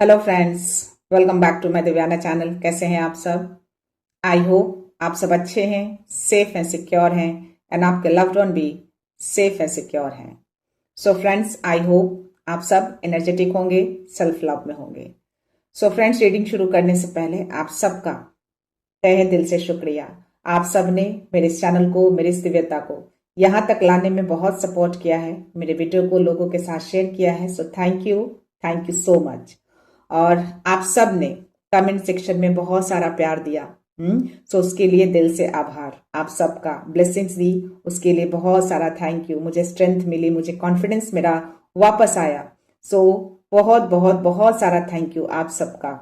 Hello friends, welcome back to my Divyana channel. कैसे हैं आप सब? आई होप आप सब अच्छे हैं, सेफ हैं, सिक्योर हैं एंड आपके लव्ड वन भी सेफ है, सिक्योर हैं। सो फ्रेंड्स, आई होप आप सब एनर्जेटिक होंगे, सेल्फ लव में होंगे। सो फ्रेंड्स, रीडिंग शुरू करने से पहले आप सबका तहे दिल से शुक्रिया। आप सब ने मेरे इस चैनल को, मेरी इस दिव्यता को यहाँ तक लाने में बहुत सपोर्ट किया है, मेरे वीडियो को लोगों के साथ शेयर किया है। So thank you so much. और आप सब ने कमेंट सेक्शन में बहुत सारा प्यार दिया, सो उसके लिए दिल से आभार। आप सबका ब्लेसिंग्स दी, उसके लिए बहुत सारा थैंक यू। मुझे स्ट्रेंथ मिली, मुझे कॉन्फिडेंस मेरा वापस आया। सो बहुत बहुत बहुत सारा थैंक यू आप सबका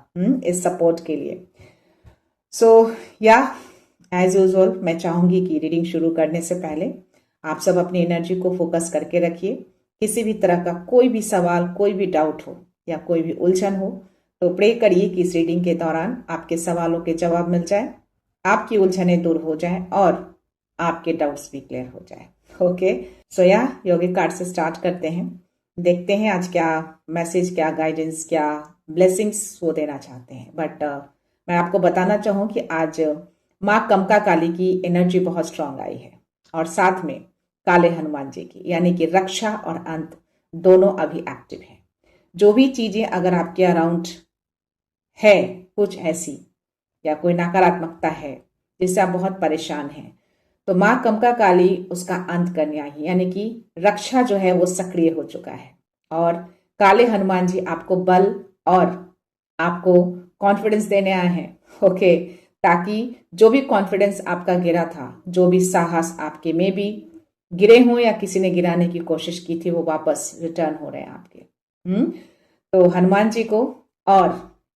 इस सपोर्ट के लिए। सो या एज यूजुअल मैं चाहूंगी कि रीडिंग शुरू करने से पहले आप सब अपनी एनर्जी को फोकस करके रखिए। किसी भी तरह का कोई भी सवाल, कोई भी डाउट हो या कोई भी उलझन हो तो प्रे करिए कि इस रीडिंग के दौरान आपके सवालों के जवाब मिल जाए, आपकी उलझनें दूर हो जाए और आपके डाउट्स भी क्लियर हो जाए। ओके, सो या योगिक कार्ड से स्टार्ट करते हैं। देखते हैं आज क्या मैसेज, क्या गाइडेंस, क्या ब्लेसिंग्स वो देना चाहते हैं। बट मैं आपको बताना चाहूँ कि आज माँ कमका काली की एनर्जी बहुत स्ट्रांग आई है और साथ में काले हनुमान जी की, यानी कि रक्षा और अंत दोनों अभी एक्टिव है। जो भी चीजें अगर आपके अराउंड है कुछ ऐसी या कोई नकारात्मकता है जिससे आप बहुत परेशान हैं, तो माँ कमका काली उसका अंत करने आई है, यानी कि रक्षा जो है वो सक्रिय हो चुका है और काले हनुमान जी आपको बल और आपको कॉन्फिडेंस देने आए हैं। ओके, ताकि जो भी कॉन्फिडेंस आपका गिरा था, जो भी साहस आपके में भी गिरे हों या किसी ने गिराने की कोशिश की थी, वो वापस रिटर्न हो रहे हैं आपके। तो हनुमान जी को और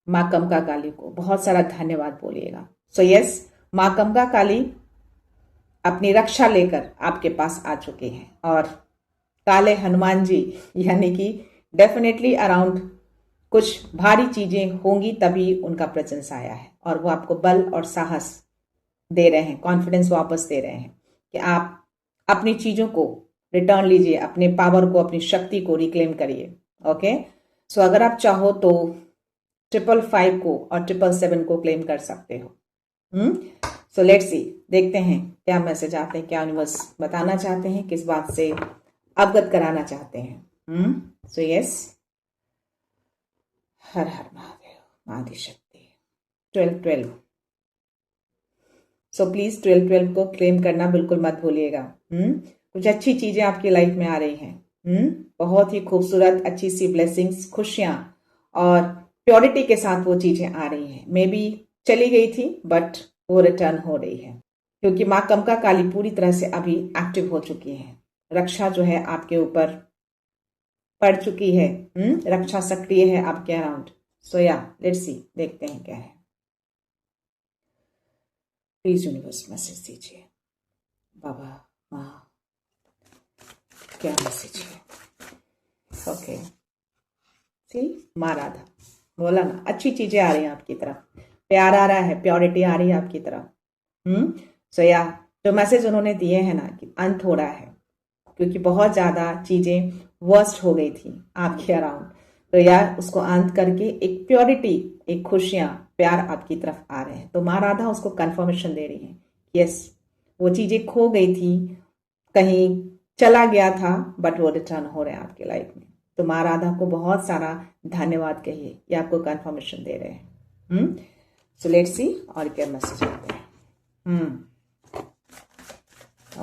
माँ कमका काली को बहुत सारा धन्यवाद बोलिएगा। सो यस, माँ कमका काली अपनी रक्षा लेकर आपके पास आ चुके हैं और काले हनुमान जी यानी कि डेफिनेटली अराउंड कुछ भारी चीजें होंगी तभी उनका प्रेजेंस आया है और वो आपको बल और साहस दे रहे हैं, कॉन्फिडेंस वापस दे रहे हैं कि आप अपनी चीजों को रिटर्न लीजिए, अपने पावर को, अपनी शक्ति को रिक्लेम करिए। ओके, सो अगर आप चाहो तो 555 को और 777 को क्लेम कर सकते हो। सो लेट्स सी, देखते हैं क्या मैसेज आते हैं, क्या यूनिवर्स बताना चाहते हैं, किस बात से अवगत कराना चाहते हैं। सो यस, हर हर महादेव, आदिशक्ति। 12-12। सो प्लीज 12-12 को क्लेम करना बिल्कुल मत भूलिएगा। कुछ अच्छी चीजें आपकी लाइफ में आ रही हैं। बहुत ही खूबसूरत अच्छी सी ब्लेसिंग्स, खुशियां और प्योरिटी के साथ वो चीजें आ रही हैं। मे बी चली गई थी बट वो रिटर्न हो रही है क्योंकि माँ कमका काली पूरी तरह से अभी एक्टिव हो चुकी है। रक्षा जो है आपके ऊपर पड़ चुकी है। रक्षा सक्रिय है आपके अराउंड। सो या लेट्स सी, देखते हैं क्या है। प्लीज यूनिवर्स मैसेज दीजिए। बाबा, माँ, क्या मैसेज है? ओके, सी माँ राधा, बोला ना, अच्छी चीजें आ रही हैं आपकी तरफ, प्यार आ रहा है, प्योरिटी आ रही है आपकी तरफ। सो या जो मैसेज उन्होंने दिए हैं ना कि अंत हो रहा है क्योंकि बहुत ज्यादा चीजें वर्स्ट हो गई थी आपके अराउंड, तो यार उसको अंत करके एक प्योरिटी, एक खुशियां, प्यार आपकी तरफ आ रहे हैं। तो माँ राधा उसको कंफर्मेशन दे रही है, यस वो चीजें खो गई थी, कहीं चला गया था बट वो रिटर्न हो रहे हैं आपकी लाइफ में। तो माँ राधा को बहुत सारा धन्यवाद कहिए, ये आपको कंफर्मेशन दे रहे हैं। सो लेट्स सी और क्या मैसेज आते हैं।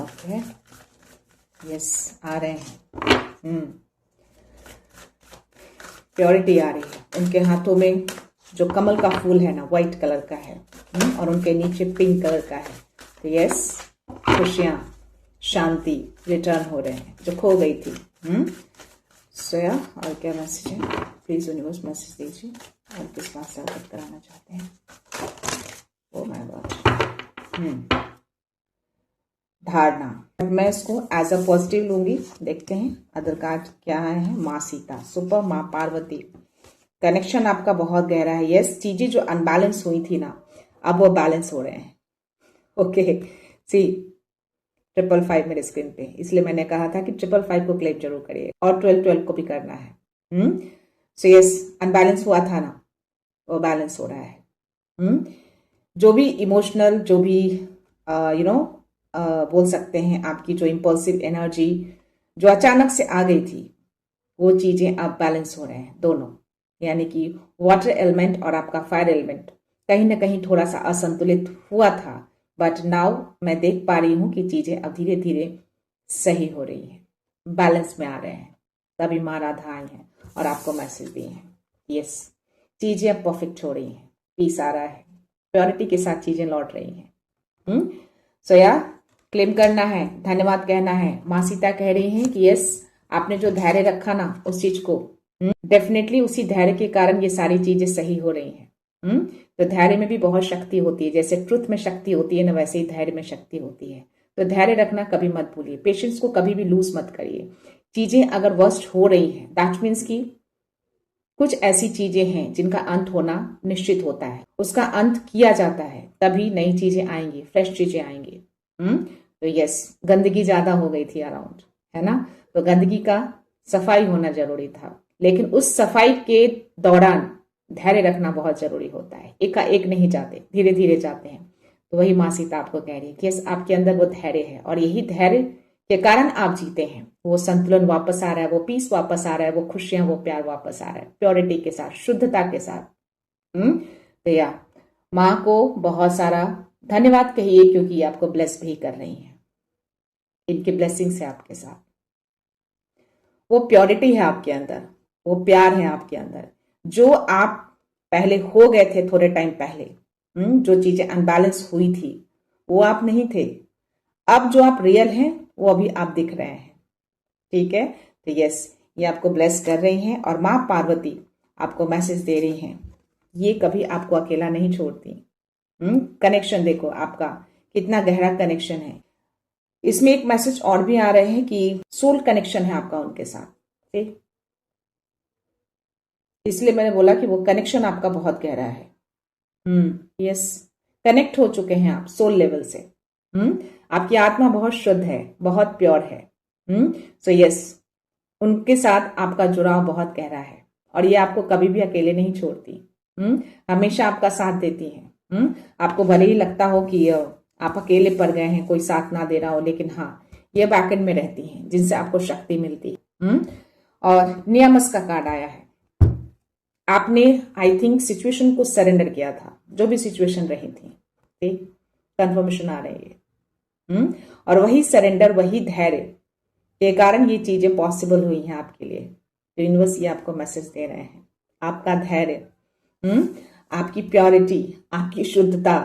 ओके, यस आ रहे हैं। प्योरिटी आ रही है। उनके हाथों में जो कमल का फूल है ना, व्हाइट कलर का है और उनके नीचे पिंक कलर का है। तो यस, खुशियां, शांति रिटर्न हो रहे हैं जो खो गई थी। सोया और क्या मैसेज है? प्लीज यूनिवर्स मैसेज दीजिए और किस बात से अवगत कराना चाहते हैं। ओ माय गॉड। धारणा, मैं इसको एज अ पॉजिटिव लूंगी। देखते हैं अदर कार्ड क्या है। माँ सीता, सुपर माँ पार्वती, कनेक्शन आपका बहुत गहरा है। यस, चीजें जो अनबैलेंस हुई थी ना, अब वो बैलेंस हो रहे हैं। ओके, सी 555 मेरे स्क्रीन पे, इसलिए मैंने कहा था कि 555 को क्लेम जरूर करिए और 12-12 को भी करना है। सो यस, अनबैलेंस हुआ था ना, वो बैलेंस हो रहा है। जो भी इमोशनल, जो भी बोल सकते हैं आपकी जो इम्पल्सिव एनर्जी जो अचानक से आ गई थी, वो चीजें अब बैलेंस हो रहे हैं दोनों। यानी कि वाटर एलिमेंट और आपका फायर एलिमेंट कहीं ना कहीं थोड़ा सा असंतुलित हुआ था, बट नाउ मैं देख पा रही हूं कि चीजें अब धीरे धीरे सही हो रही हैं, बैलेंस में आ रहे हैं। तभी माँ राधा आई हैं और आपको मैसेज दिए हैं। यस, चीजें अब परफेक्ट हो रही हैं, पीस आ रहा है, प्योरिटी के साथ चीजें लौट रही हैं। सो या क्लेम करना है, धन्यवाद कहना है। माँ सीता कह रही हैं कि यस, आपने जो धैर्य रखा ना उस चीज को, डेफिनेटली उसी धैर्य के कारण ये सारी चीजें सही हो रही हैं। तो धैर्य में भी बहुत शक्ति होती है, जैसे ट्रुथ में शक्ति होती है ना, वैसे ही धैर्य में शक्ति होती है। तो धैर्य रखना कभी मत भूलिए, पेशेंस को कभी भी लूज मत करिए। चीजें अगर वर्स्ट हो रही हैं, दैट मीन्स की कुछ ऐसी चीजें हैं जिनका अंत होना निश्चित होता है, उसका अंत किया जाता है, तभी नई चीजें आएंगी, फ्रेश चीजें आएंगी। तो यस, गंदगी ज्यादा हो गई थी अराउंड, है ना, तो गंदगी का सफाई होना जरूरी था, लेकिन उस सफाई के दौरान धैर्य रखना बहुत जरूरी होता है। एकाएक नहीं जाते, धीरे धीरे जाते हैं। तो वही माँ सीता आपको कह रही है कि यस, आपके अंदर वो धैर्य है और यही धैर्य के कारण आप जीते हैं। वो संतुलन वापस आ रहा है, वो पीस वापस आ रहा है, वो खुशियां, वो प्यार वापस आ रहा है, प्योरिटी के साथ, शुद्धता के साथ। तो या माँ को बहुत सारा धन्यवाद कहिए, क्योंकि ये आपको ब्लेस भी कर रही हैं। इनके ब्लेसिंग्स है आपके साथ, वो प्योरिटी है आपके अंदर, वो प्यार है आपके अंदर। जो आप पहले हो गए थे थोड़े टाइम पहले, जो चीजें अनबैलेंस हुई थी, वो आप नहीं थे। अब जो आप रियल हैं वो अभी आप दिख रहे हैं। ठीक है, तो यस, ये आपको ब्लेस कर रही हैं और माँ पार्वती आपको मैसेज दे रही हैं, ये कभी आपको अकेला नहीं छोड़ती। कनेक्शन देखो आपका कितना गहरा कनेक्शन है। इसमें एक मैसेज और भी आ रहे हैं कि सोल कनेक्शन है आपका उनके साथ, ठीक। इसलिए मैंने बोला कि वो कनेक्शन आपका बहुत गहरा है। यस, कनेक्ट हो चुके हैं आप सोल लेवल से। आपकी आत्मा बहुत शुद्ध है, बहुत प्योर है। सो यस, उनके साथ आपका जुड़ाव बहुत गहरा है और ये आपको कभी भी अकेले नहीं छोड़ती। हमेशा आपका साथ देती हैं। आपको भले ही लगता हो कि आप अकेले पड़ गए हैं, कोई साथ ना दे रहा हो, लेकिन हाँ, ये बैकएंड में रहती हैं, जिनसे आपको शक्ति मिलती है। और नियामस का कार्ड आया है। आपने आई थिंक सिचुएशन को सरेंडर किया था, जो भी सिचुएशन रही थी, ठीक, कंफर्मेशन आ रही है। और वही सरेंडर, वही धैर्य के कारण ये चीजें पॉसिबल हुई हैं आपके लिए। तो यूनिवर्स ये आपको मैसेज दे रहे हैं, आपका धैर्य, आपकी प्योरिटी, आपकी शुद्धता,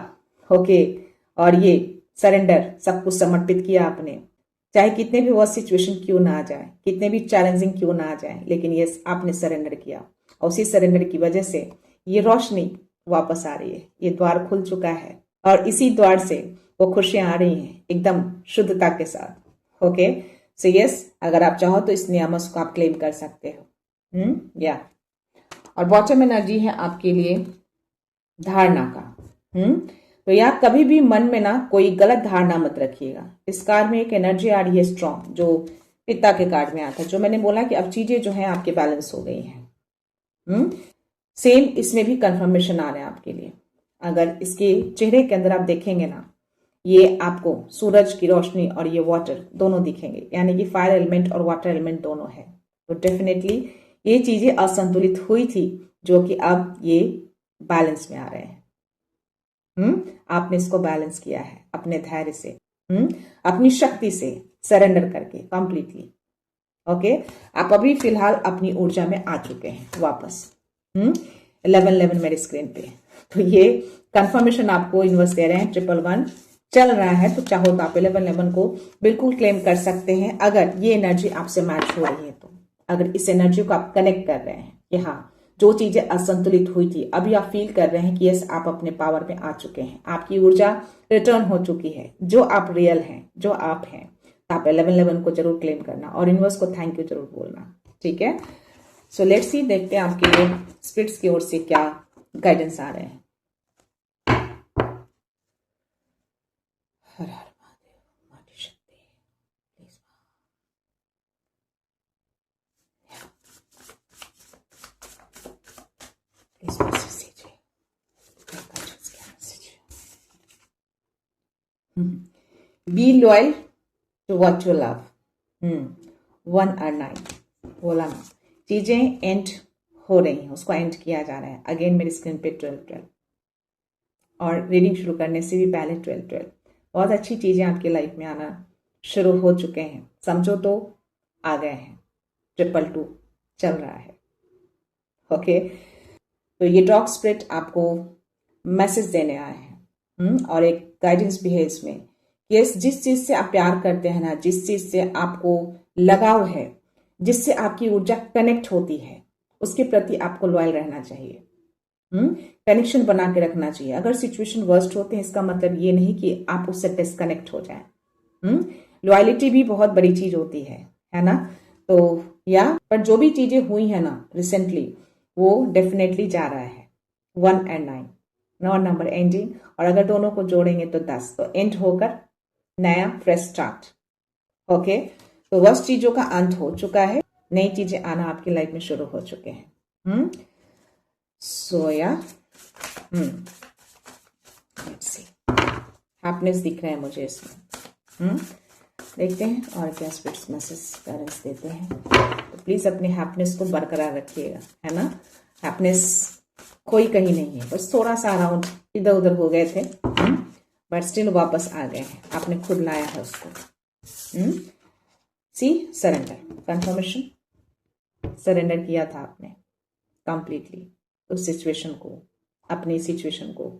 ओके, और ये सरेंडर, सब कुछ समर्पित किया आपने। चाहे कितने भी वर्स्ट सिचुएशन क्यों ना आ जाए, कितने भी चैलेंजिंग क्यों ना आ जाए, लेकिन यस, आपने सरेंडर किया और उसी सरेंडर की वजह से ये रोशनी वापस आ रही है, ये द्वार खुल चुका है और इसी द्वार से वो खुशियां आ रही हैं एकदम शुद्धता के साथ। ओके, सो यस, अगर आप चाहो तो इस नियामक को आप क्लेम कर सकते हो। या और बॉटम एनर्जी है आपके लिए धारणा का। तो यार कभी भी मन में ना कोई गलत धारणा मत रखिएगा। इस कार्ड में एक एनर्जी आ रही है स्ट्रॉन्ग, जो पिता के कार्ड में आता है, जो मैंने बोला कि अब चीजें जो है आपके बैलेंस हो गई हैं। सेम इसमें भी कंफर्मेशन आ रहे हैं आपके लिए। अगर इसके चेहरे के अंदर आप देखेंगे ना, ये आपको सूरज की रोशनी और ये वाटर दोनों दिखेंगे, यानी कि फायर एलिमेंट और वाटर एलिमेंट दोनों है। तो डेफिनेटली ये चीजें असंतुलित हुई थी, जो कि अब ये बैलेंस में आ रहे हैं। आपने इसको बैलेंस किया है अपने धैर्य से, अपनी शक्ति से सरेंडर करके कंप्लीटली। ओके, आप अभी फिलहाल अपनी ऊर्जा में आ चुके हैं वापस। 1111 मेरे स्क्रीन पे। तो ये कंफर्मेशन आपको यूनिवर्स दे रहे हैं। 111 चल रहा है, तो चाहो तो आप 1111 को बिल्कुल क्लेम कर सकते हैं, अगर ये एनर्जी आपसे मैच हो रही है तो। अगर इस एनर्जी को आप कनेक्ट कर रहे हैं कि हाँ, जो चीजें असंतुलित हुई थी, अभी आप फील कर रहे हैं कि यस, आप अपने पावर में आ चुके हैं, आपकी ऊर्जा रिटर्न हो चुकी है, जो आप रियल हैं, जो आप हैं। तो आप 1111 को जरूर क्लेम करना और यूनिवर्स को थैंक यू जरूर बोलना, ठीक है। सो लेट्स सी, देखते हैं आपके लिए स्पिरिट्स की ओर से क्या गाइडेंस आ रहे हैं। हर हर महादेव, माटी शक्ति, please. Be loyal to what you love. 1 और 9 बोला ना, चीजें एंड हो रही हैं, उसको एंड किया जा रहा है। अगेन मेरी स्क्रीन पे 12 और रीडिंग शुरू करने से भी पहले 12 बहुत अच्छी चीजें आपकी लाइफ में आना शुरू हो चुके हैं। समझो तो आ गए हैं। 222 चल रहा है। ओके, तो ये डॉग स्पिरिट आपको मैसेज देने आए हैं और एक गाइडेंस भी है इसमें। यस, जिस चीज से आप प्यार करते हैं ना, जिस चीज से आपको लगाव है, जिससे आपकी ऊर्जा कनेक्ट होती है, उसके प्रति आपको लॉयल रहना चाहिए। कनेक्शन बना के रखना चाहिए। अगर सिचुएशन वर्स्ट होते हैं, इसका मतलब ये नहीं कि आप उससे डिस्कनेक्ट हो जाएं। लॉयलिटी भी बहुत बड़ी चीज होती है ना। तो पर जो भी चीजें हुई है ना रिसेंटली, वो डेफिनेटली जा रहा है। 1 और 9 9 नंबर एंडिंग, और अगर दोनों को जोड़ेंगे तो 10, तो एंड होकर नया फ्रेश स्टार्ट। ओके, तो वर्स्ट चीजों का अंत हो चुका है, नई चीजें आना आपकी लाइफ में शुरू हो चुके हैं। सोया हैप्पीनेस दिख रहा है मुझे इसमें। देखते हैं और क्या स्पिरिट्स मैसेज पेरेंट्स देते हैं। तो प्लीज अपने हैप्पीनेस को बरकरार रखिएगा, है ना। हैप्पीनेस कोई कहीं नहीं है, बस थोड़ा सा अराउंड इधर उधर हो गए थे, बट स्टिल वापस आ गए हैं। आपने खुद लाया है उसको। सी सरेंडर, कंफर्मेशन, सरेंडर किया था आपने कंप्लीटली उस सिचुएशन को, अपनी सिचुएशन को।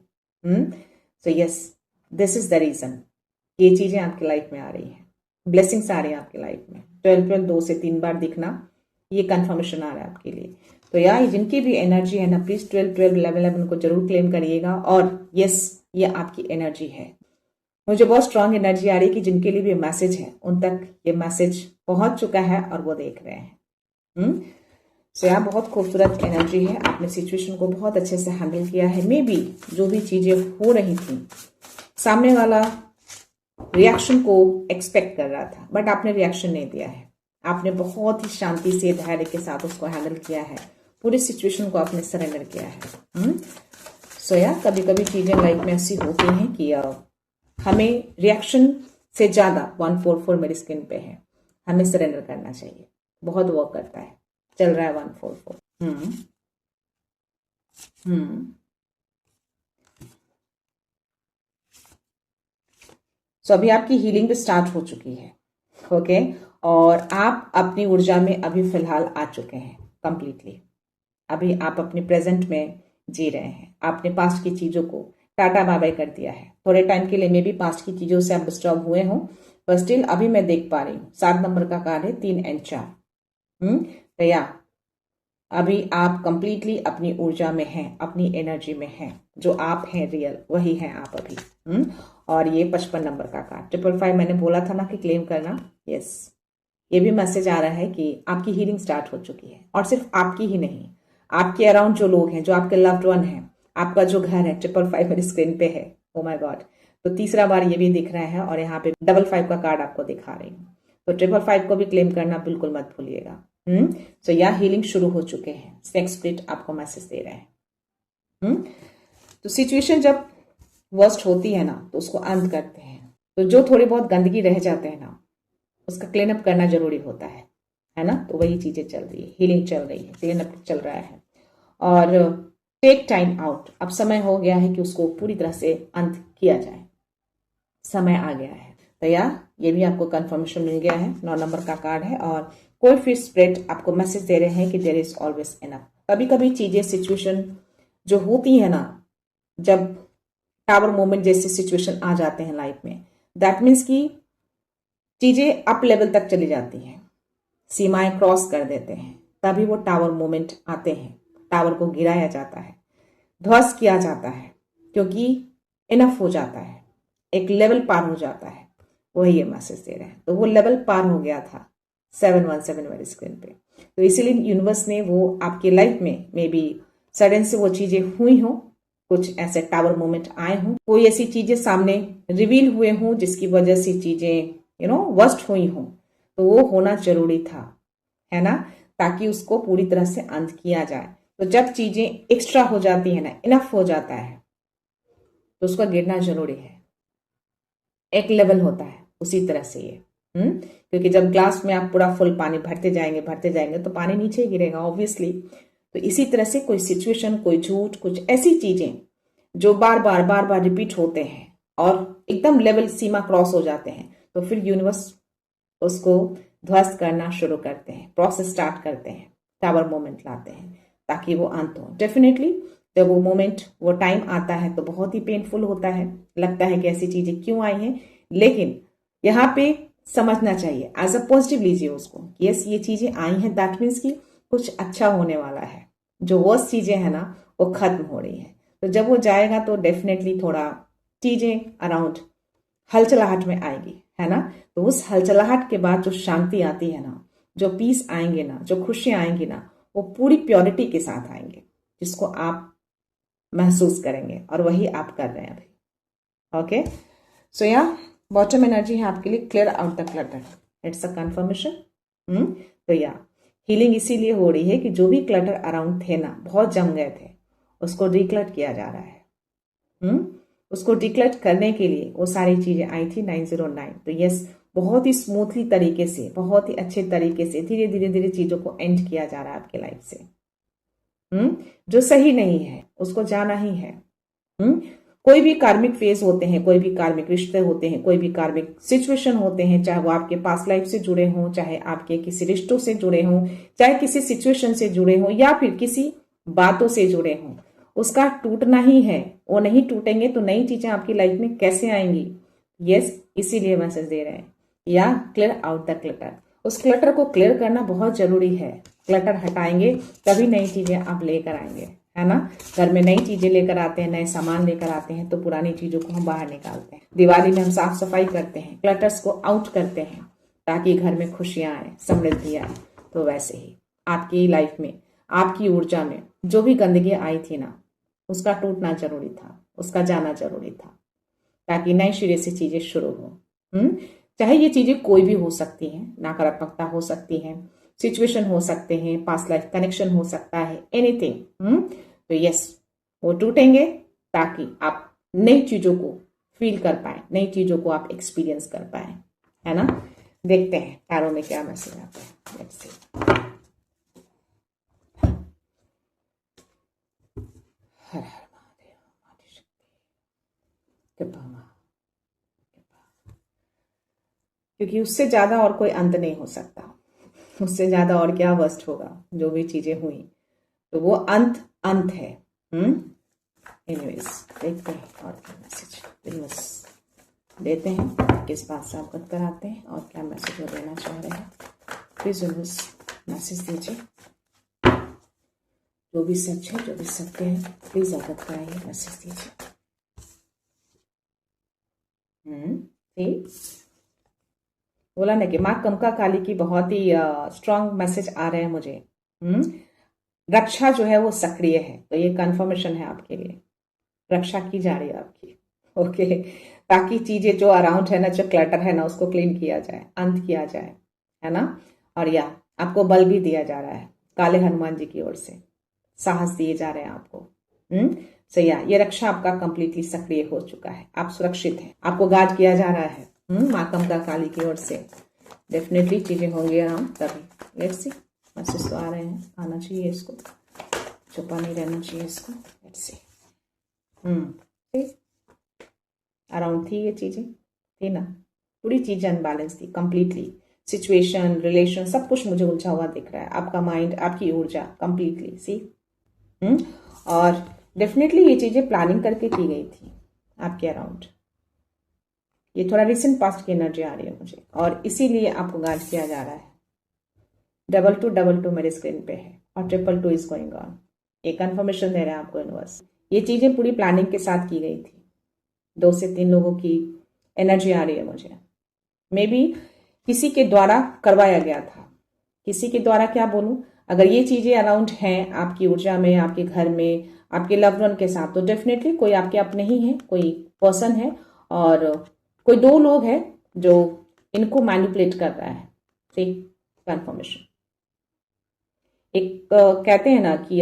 So yes, this is the reason ये चीजें आपकी लाइफ में आ रही हैं, ब्लेसिंग्स आ रही हैं आपकी लाइफ में। 12 2 से 3 बार दिखना, ये कंफर्मेशन आ रहा है आपके लिए। तो यार, जिनकी भी एनर्जी है ना, प्लीज 12 11 को जरूर क्लेम करिएगा। और यस, ये आपकी एनर्जी है। मुझे बहुत स्ट्रांग एनर्जी आ रही है कि जिनके लिए भी मैसेज है, उन तक ये मैसेज पहुंच चुका है और वो देख रहे हैं। सो यार, बहुत खूबसूरत एनर्जी है। आपने सिचुएशन को बहुत अच्छे से हैंडल किया है। मे बी जो भी चीजें हो रही थी, सामने वाला रिएक्शन को एक्सपेक्ट कर रहा था, बट आपने रिएक्शन नहीं दिया है। आपने बहुत ही शांति से, धैर्य के साथ उसको हैंडल किया है। पूरी सिचुएशन को आपने सरेंडर किया है। सो यार, कभी कभी चीजें लाइफ में ऐसी होती हैं कि हमें रिएक्शन से ज्यादा 144 मेरी स्क्रीन पे है, हमें सरेंडर करना चाहिए। बहुत वर्क करता है। चल रहा है 144। सो अभी आपकी हीलिंग भी स्टार्ट हो चुकी है। ओके, और आप अपनी ऊर्जा में अभी फिलहाल आ चुके हैं कंप्लीटली। अभी आप अपने प्रेजेंट में जी रहे हैं। आपने पास्ट की चीजों को टाटा बाय बाय कर दिया है। थोड़े टाइम के लिए मे भी पास्ट की चीजों से आप डिस्टर्ब हुए हो, पर स्टिल अभी मैं देख पा रही हूँ 7 नंबर का कार्ड है, 3 और 4। तो या अभी आप कंप्लीटली अपनी ऊर्जा में हैं, अपनी एनर्जी में हैं। जो आप हैं रियल, वही हैं आप अभी। और ये 55 नंबर का कार्ड 555 मैंने बोला था ना कि क्लेम करना। यस, ये भी मैसेज आ रहा है कि आपकी हीलिंग स्टार्ट हो चुकी है। और सिर्फ आपकी ही नहीं, आपके अराउंड जो लोग हैं, जो आपके लव्ड वन हैं, आपका जो घर है। 555 मेरी स्क्रीन पे है। ओ माय गॉड, तो तीसरा बार ये भी दिख रहा है। और यहाँ पे 55 का कार्ड आपको दिखा रही हूँ। तो 555 को भी क्लेम करना बिल्कुल मत भूलिएगा। सो या हीलिंग शुरू हो चुके हैं। स्नेक स्पिरिट आपको मैसेज दे रहे हैं। तो सिचुएशन जब वर्स्ट होती है ना, तो उसको अंत करते हैं। तो जो थोड़ी बहुत गंदगी रह जाते हैं ना, उसका क्लीन अप करना जरूरी होता है ना। तो वही चीजें चल रही है, हीलिंग चल रही है, क्लीन अप चल रहा है। और टेक टाइम आउट, अब समय हो गया है कि उसको पूरी तरह से अंत किया जाए। समय आ गया है। तो यार, ये भी आपको कंफर्मेशन मिल गया है। 9 नंबर का कार्ड है और कोई फिर स्प्रेड आपको मैसेज दे रहे हैं कि देयर इज ऑलवेज इनफ। कभी कभी चीजें, सिचुएशन जो होती है ना, जब टावर मोमेंट जैसे सिचुएशन आ जाते हैं लाइफ में, दैट मीन्स कि चीजें अप लेवल तक चली जाती हैं, सीमाएं क्रॉस कर देते हैं, तभी वो टावर मोमेंट आते हैं। टावर को गिराया जाता है, ध्वस्त किया जाता है, क्योंकि इनफ हो जाता है, एक लेवल पार हो जाता है। वही ये मैसेज दे रहे हैं। तो वो लेवल पार हो गया था 717 वाली स्क्रीन पे। तो इसीलिए यूनिवर्स ने वो आपके लाइफ में मे बी सडन से वो चीजें हुई हो, कुछ ऐसे टावर मोमेंट आए हों, कोई ऐसी चीजें सामने रिवील हुए हों जिसकी वजह से चीजें वर्स्ट हुई हों। तो वो होना जरूरी था, है ना, ताकि उसको पूरी तरह से अंत किया जाए। तो जब चीजें एक्स्ट्रा हो जाती है ना, इनफ हो जाता है, तो उसका गिरना जरूरी है। एक लेवल होता है, उसी तरह से ये क्योंकि जब ग्लास में आप पूरा फुल पानी भरते जाएंगे तो पानी नीचे गिरेगा ऑब्वियसली। तो इसी तरह से कोई सिचुएशन, कोई झूठ, कुछ ऐसी चीजें जो बार बार रिपीट होते हैं और एकदम लेवल सीमा क्रॉस हो जाते हैं, तो फिर यूनिवर्स उसको ध्वस्त करना शुरू करते हैं, प्रोसेस स्टार्ट करते हैं, टावर मोमेंट लाते हैं ताकि वो अंत हो। डेफिनेटली जब वो मोमेंट, वो टाइम आता है तो बहुत ही पेनफुल होता है, लगता है कि ऐसी चीजें क्यों आई हैं, लेकिन यहाँ पे समझना चाहिए, एज अ पॉजिटिव लीजिए उसको, यस ये चीजें आई हैं, दैट मीन्स कि कुछ अच्छा होने वाला है। जो वर्स्ट चीजें हैं ना वो खत्म हो रही है। तो जब वो जाएगा तो डेफिनेटली थोड़ा चीजें अराउंड हलचलाहट में आएगी, है ना। तो उस हलचलाहट के बाद जो शांति आती है ना, जो पीस आएंगे ना, जो खुशियां आएंगी ना, वो पूरी प्योरिटी के साथ आएंगे, जिसको आप महसूस करेंगे, और वही आप कर रहे हैं अभी। ओके, सो या बॉटम एनर्जी है आपके लिए, clear out the clutter, it's a confirmation. तो या हीलिंग इसीलिए हो रही है कि जो भी क्लटर अराउंड थे ना, बहुत जम गए थे, उसको रिक्लट किया जा रहा है। उसको डिक्लेट करने के लिए वो सारी चीजें आई थी 909। तो यस, बहुत ही स्मूथली तरीके से, बहुत ही अच्छे तरीके से धीरे धीरे धीरे चीजों को एंड किया जा रहा है आपके लाइफ से। जो सही नहीं है उसको जाना ही है। कोई भी कार्मिक फेज होते हैं, कोई भी कार्मिक रिश्ते होते हैं, कोई भी कार्मिक सिचुएशन होते हैं, चाहे वो आपके पास्ट लाइफ से जुड़े हों, चाहे आपके किसी रिश्तों से जुड़े हों, चाहे किसी सिचुएशन से जुड़े हों, या फिर किसी बातों से जुड़े हों, उसका टूटना ही है। वो नहीं टूटेंगे तो नई चीजें आपकी लाइफ में कैसे आएंगी। यस, इसीलिए मैसेज दे रहे हैं, या क्लियर आउट द क्लटर। उस क्लटर को क्लियर करना बहुत जरूरी है। क्लटर हटाएंगे तभी नई चीजें आप लेकर आएंगे, है ना। घर में नई चीजें लेकर आते हैं, नए सामान लेकर आते हैं, तो पुरानी चीजों को हम बाहर निकालते हैं। दिवाली में हम साफ सफाई करते हैं, क्लटर्स को आउट करते हैं ताकि घर में खुशियां आए, समृद्धि आए। तो वैसे ही आपकी लाइफ में, आपकी ऊर्जा में जो भी गंदगी आई थी ना, उसका टूटना जरूरी था, उसका जाना जरूरी था, ताकि नए सिरे से चीजें शुरू हो। चाहे ये चीजें कोई भी हो सकती हैं, नकारात्मकता हो सकती है, सिचुएशन हो सकते हैं, पास्ट लाइफ कनेक्शन हो सकता है, एनीथिंग। तो यस, वो टूटेंगे ताकि आप नई चीजों को फील कर पाए, नई चीजों को आप एक्सपीरियंस कर पाए, है ना। देखते हैं टैरो में क्या मैसेज आता है। Let's see. हर हर महादेव, आदिशक्ति, कृपा मां, क्योंकि उससे ज्यादा और कोई अंत नहीं हो सकता। उससे ज्यादा और क्या वर्स्ट होगा। जो भी चीजें हुई तो वो अंत अंत है। एनीवेज, देखते हैं और क्या मैसेज यूनिवर्स देते हैं, किस बात से अवगत कराते हैं और क्या मैसेज वो देना चाह रहे हैं। प्लीज यूनिवर्स मैसेज दीजिए, जो भी सच है, जो भी सत्य है, प्लीज अवगत कराइए, मैसेज दीजिए। बोला ना कि माँ कमका काली की बहुत ही स्ट्रांग मैसेज आ रहे हैं मुझे। रक्षा जो है वो सक्रिय है, तो ये कंफर्मेशन है आपके लिए, रक्षा की जा रही है आपकी। ओके, ताकि चीजें जो अराउंड है ना, जो क्लटर है ना, उसको क्लीन किया जाए, अंत किया जाए, है ना। और या आपको बल भी दिया जा रहा है काले हनुमान जी की ओर से, साहस दिए जा रहे हैं आपको। सो या ये रक्षा आपका कंप्लीटली सक्रिय हो चुका है, आप सुरक्षित हैं, आपको गार्ड किया जा रहा है माँ कमका काली की ओर से। डेफिनेटली चीजें होंगी आराम तभी। लेट्स सी, मैसेज तो आ रहे हैं, आना चाहिए, इसको छुपा नहीं रहना चाहिए इसको। Let's see. अराउंड थी ये चीजें, थी ना, पूरी चीजें अनबैलेंस थी कंप्लीटली। सिचुएशन, रिलेशन, सब कुछ मुझे उलझा हुआ दिख रहा है। आपका माइंड, आपकी ऊर्जा कंप्लीटली सी। और डेफिनेटली ये चीजें प्लानिंग करके की गई थी आपके अराउंड। ये थोड़ा रिसेंट पास्ट की एनर्जी आ रही है मुझे, और इसीलिए आपको गाइड किया जा रहा है। 2222 मेरे स्क्रीन पे है और 222 इज गोइंग ऑन। ये कंफर्मेशन दे रहे हैं आपको यूनिवर्स। ये चीजें पूरी प्लानिंग के साथ की गई थी। 2 से 3 लोगों की एनर्जी आ रही है मुझे। मे बी किसी के द्वारा करवाया गया था, किसी के द्वारा, क्या बोलूं, अगर ये चीजें अराउंड हैं आपकी ऊर्जा में, आपके घर में, आपके लव्ड वन के साथ, तो डेफिनेटली कोई आपके अपने ही है, कोई पर्सन है, और कोई 2 लोग हैं जो इनको मैनिपुलेट कर रहा है। ठीक, कंफर्मेशन। एक कहते हैं ना कि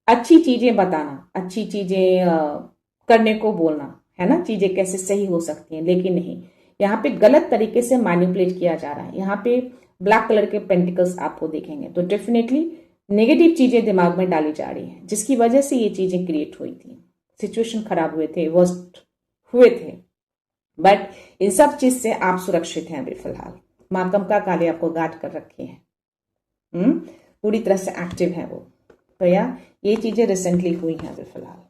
अच्छी चीजें बताना, अच्छी चीजें करने को बोलना, है ना, चीजें कैसे सही हो सकती हैं, लेकिन नहीं, यहाँ पे गलत तरीके से मैनिपुलेट किया जा रहा है। यहाँ पे ब्लैक कलर के पेंटिकल्स आपको दिखेंगे, तो डेफिनेटली नेगेटिव चीजें दिमाग में डाली जा रही हैं, जिसकी वजह से ये चीजें क्रिएट हुई थी, सिचुएशन खराब हुए थे, वर्स्ट हुए थे। बट इन सब चीज से आप सुरक्षित हैं अभी फिलहाल। माँ कंका काली आपको गार्ड कर रखी है, पूरी तरह से एक्टिव है वो। तो यार ये चीजें रिसेंटली हुई हैं अभी फिलहाल,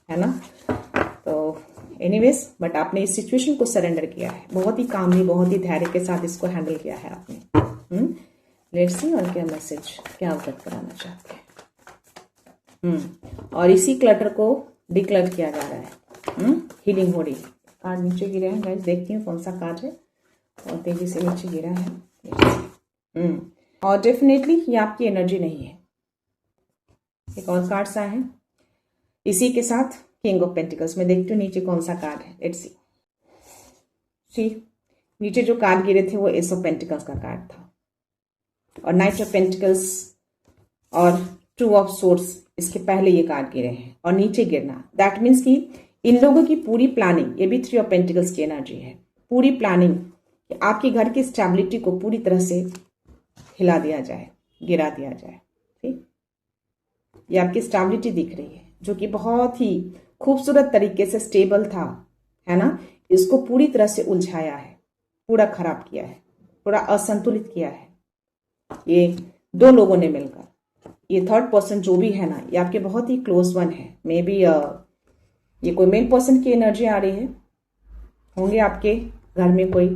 है ना। तो एनीवेज, बट आपने इस सिचुएशन को सरेंडर किया है, बहुत ही कामली, बहुत ही धैर्य के साथ इसको हैंडल किया है आपने। लेट्स सी और क्या मैसेज, क्या अवगत कराना चाहते हैं। और इसी क्लटर को डिक्लेयर किया जा रहा है, हीलिंग हो रही है। कार्ड नीचे गिरे हैं गाइस, देखती हूँ कौन सा कार्ड है, और तेजी से नीचे गिरा है। और डेफिनेटली ये आपकी एनर्जी नहीं है। एक और कार्ड सा है इसी के साथ, किंग ऑफ पेंटिकल्स। मैं देखती हूँ नीचे कौन सा कार्ड है, लेट्स सी। नीचे जो कार्ड गिरे थे वो एस ऑफ पेंटिकल्स का कार्ड था, और नाइट ऑफ पेंटिकल्स और टू ऑफ सोर्ड्स, इसके पहले ये कार्ड गिरे हैं और नीचे गिरना, दैट मीन्स कि इन लोगों की पूरी प्लानिंग, ये भी थ्री ऑफ पेंटिकल्स की एनर्जी है, पूरी प्लानिंग कि आपके घर की स्टेबिलिटी को पूरी तरह से हिला दिया जाए, गिरा दिया जाए। ठीक, ये आपकी स्टेबिलिटी दिख रही है, जो कि बहुत ही खूबसूरत तरीके से स्टेबल था, है ना। इसको पूरी तरह से उलझाया है, पूरा खराब किया है, पूरा असंतुलित किया है ये दो लोगों ने मिलकर। ये थर्ड पर्सन जो भी है ना, ये आपके बहुत ही क्लोज वन है। मे बी ये कोई मेल पर्सन की एनर्जी आ रही है, होंगे आपके घर में कोई